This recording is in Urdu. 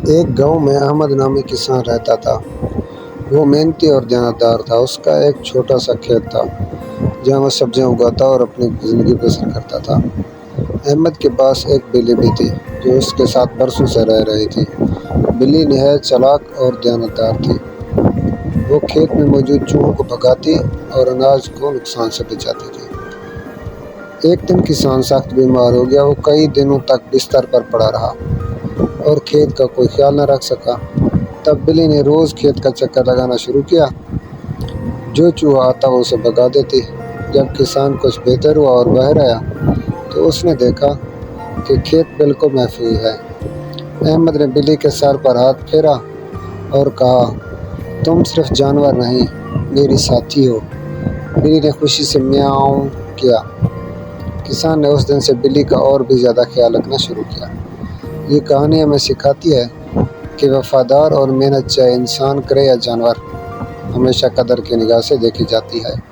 ایک گاؤں میں احمد نامی کسان رہتا تھا۔ وہ محنتی اور دیانتدار تھا۔ اس کا ایک چھوٹا سا کھیت تھا جہاں وہ سبزیاں اگاتا اور اپنی زندگی بسر کرتا تھا۔ احمد کے پاس ایک بلی بھی تھی جو اس کے ساتھ برسوں سے رہ رہی تھی۔ بلی نہایت چالاک اور دیانتدار تھی۔ وہ کھیت میں موجود چوہوں کو بھگاتی اور اناج کو نقصان سے بچاتی تھی۔ ایک دن کسان سخت بیمار ہو گیا۔ وہ کئی دنوں تک بستر پر پڑا رہا اور کھیت کا کوئی خیال نہ رکھ سکا۔ تب بلی نے روز کھیت کا چکر لگانا شروع کیا۔ جو چوہا آتا وہ اسے بھگا دیتی۔ جب کسان کچھ بہتر ہوا اور باہر آیا تو اس نے دیکھا کہ کھیت بالکل محفوظ ہے۔ احمد نے بلی کے سر پر ہاتھ پھیرا اور کہا، تم صرف جانور نہیں، میری ساتھی ہو۔ بلی نے خوشی سے میاؤں کیا۔ کسان نے اس دن سے بلی کا اور بھی زیادہ خیال رکھنا شروع کیا۔ یہ کہانی ہمیں سکھاتی ہے کہ وفادار اور محنت چاہے انسان کرے یا جانور، ہمیشہ قدر کی نگاہ سے دیکھی جاتی ہے۔